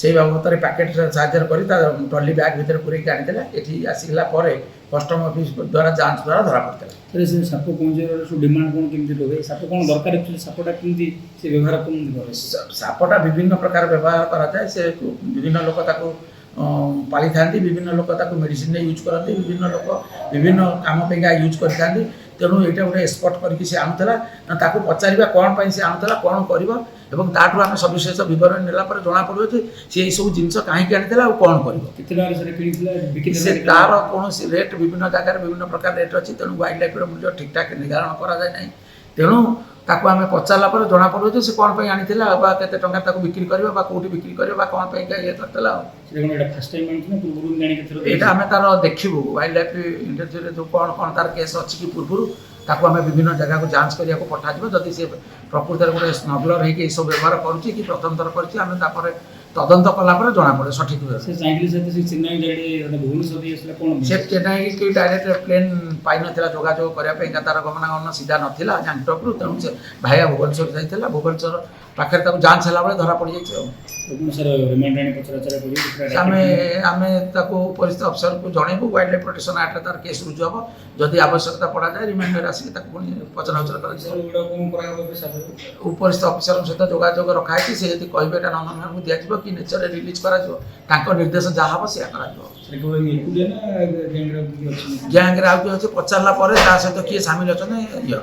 সেই বাবদରେ ପ୍ୟାକେଟ୍ ସାହାଯ୍ୟରେ କରି ତା ଟ୍ରଲି ବ୍ୟାଗ୍ ଭିତରେ ପୁରେଇକି ଆଣିଥିଲା। ଏଠି ଆସିଲା ପରେ କଷ୍ଟମ ଅଫିସ ଦ୍ୱାରା ଯାଞ୍ଚ ଦ୍ୱାରା ଧରା ପଡ଼ିଥିଲା। ସେ ସାପ ପହଞ୍ଚିବାର ସବୁ ଡିମାଣ୍ଡ କ'ଣ କେମିତି ରହେ? ସାପ କ'ଣ ଦରକାର ଆକ୍ଚୁଆଲି ସାପଟା କେମିତି ସେ ବ୍ୟବହାର କେମିତି କରେ? ସାପଟା ବିଭିନ୍ନ ପ୍ରକାର ବ୍ୟବହାର କରାଯାଏ। ସେ ବିଭିନ୍ନ ଲୋକ ତାକୁ ପାଳିଥାନ୍ତି, ବିଭିନ୍ନ ଲୋକ ତାକୁ ମେଡ଼ିସିନରେ ୟୁଜ୍ କରନ୍ତି, ବିଭିନ୍ନ ଲୋକ ବିଭିନ୍ନ କାମ ପାଇଁକା ୟୁଜ୍ କରିଥାନ୍ତି। ତେଣୁ ଏଇଟା ଗୋଟେ ଏକ୍ସପର୍ଟ କରିକି ସେ ଆଣୁଥିଲା। ତାକୁ ପଚାରିବା କ'ଣ ପାଇଁ ସେ ଆଣୁଥିଲା, କ'ଣ କରିବ, ଏବଂ ତାଠୁ ଆମେ ସବିଶେଷ ବିବରଣୀ ନେଲା ପରେ ଜଣାପଡ଼ିବ ଯେ ସେ ଏଇସବୁ ଜିନିଷ କାହିଁକି ଆଣିଥିଲା ଆଉ କ'ଣ କରିବ। କେତେ ଟଙ୍କାରେ ସେଟା କିଣିଥିଲା? ସେ ତାର କୌଣସି ରେଟ୍ ବିଭିନ୍ନ ଜାଗାରେ ବିଭିନ୍ନ ପ୍ରକାର ରେଟ୍ ଅଛି। ତେଣୁ ୱାଇଲ୍ଡ ଲାଇଫ୍ର ମୂଲ୍ୟ ଠିକ୍ଠାକ୍ ନିର୍ଦ୍ଧାରଣ କରାଯାଏ ନାହିଁ। ତେଣୁ ତାକୁ ଆମେ ପଚାରିଲା ପରେ ଜଣାପଡ଼ିବ ଯେ ସେ କ'ଣ ପାଇଁ ଆଣିଥିଲା ବା କେତେ ଟଙ୍କା ତାକୁ ବିକ୍ରି କରିବ ବା କେଉଁଠି ବିକ୍ରି କରିବ ବା କ'ଣ ପାଇଁକା ଇଏ କରିଥିଲା। ଆଉ ଏଇଟା ଆମେ ତାର ଦେଖିବୁ ୱାଇଲ୍ଡ ଲାଇଫ୍ ଇଣ୍ଡଷ୍ଟ୍ରିରେ ଯେଉଁ କ'ଣ ତାର କେସ୍ ଅଛି କି ପୂର୍ବରୁ ତାକୁ ଆମେ ବିଭିନ୍ନ ଜାଗାକୁ ଯାଞ୍ଚ କରିବାକୁ ପଠାଯିବ। ଯଦି ସେ ପ୍ରକୃତରେ ଗୋଟେ ସ୍ମଗଲର ହେଇକି ଏସବୁ ବ୍ୟବହାର କରୁଛି କି ପ୍ରଥମ ଥର କରିଛି, ଆମେ ତାପରେ ତଦନ୍ତ କଲା ପରେ ଜଣାପଡ଼େ ସଠିକ୍ ଭାବେ। ସେ ଚେନ୍ନାଇକି ଡାଇରେକ୍ଟ ପ୍ଲେନ୍ ପାଇନଥିଲା ଯୋଗାଯୋଗ କରିବା ପାଇଁ, ତାର ଗମନାଗମନ ସିଧା ନଥିଲା ଗ୍ୟାଙ୍ଗଟକ୍ରୁ। ତେଣୁ ସେ ଭାଇଆ ଭୁବନେଶ୍ୱର ଯାଇଥିଲା। ଭୁବନେଶ୍ୱର ପାଖରେ ତାକୁ ଯାଞ୍ଚ ହେଲା ବେଳେ ଧରା ପଡ଼ିଯାଇଛି। ଆଉ ଆମେ ତାକୁ ଉପରିସ୍ଥ ଅଫିସରକୁ ଜଣେଇବୁ। ୱାଇଲ୍ଡ ଲାଇଫ୍ ପ୍ରୋଟେକ୍ସନ୍ ଆକ୍ଟରେ ତାର କେସ୍ ରୁଜୁ ହେବ। ଯଦି ଆବଶ୍ୟକତା ପଡ଼ାଯାଏ ରିମାଣ୍ଡରେ ଆସିକି ତାକୁ ପୁଣି ପଚରାଉଚରା କରାଯିବ। ଉପରିସ୍ଥ ଅଫିସରଙ୍କ ସହିତ ଯୋଗାଯୋଗ ରଖାହେଇଛି। ସେ ଯଦି କହିବେ ଏଇଟା ନନ୍ଦନକାନନକୁ ଦିଆଯିବ କି ନେଚରରେ ରିଲିଜ୍ କରାଯିବ, ତାଙ୍କ ନିର୍ଦ୍ଦେଶ ଯାହା ହେବ ସେଇଆ କରାଯିବ। ଗ୍ୟାଙ୍ଗରେ ଆଉ କିଏ ଅଛି ପଚାରିଲା ପରେ ତା ସହିତ କିଏ ସାମିଲ ଅଛନ୍ତି ଇଏ